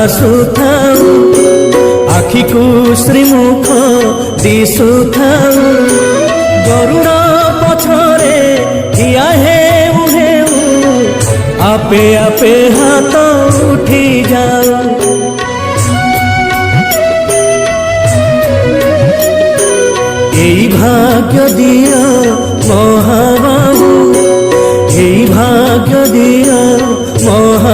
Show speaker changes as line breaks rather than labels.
भासुथाऊ आखि को श्रीमुख दिशुथाऊ गरुड़ पछरे ठिया हेउ हेउ आपे आपे हाथ उठी जाऊ एई भाग्य दिया महाबाबू एई भाग्य दिया महा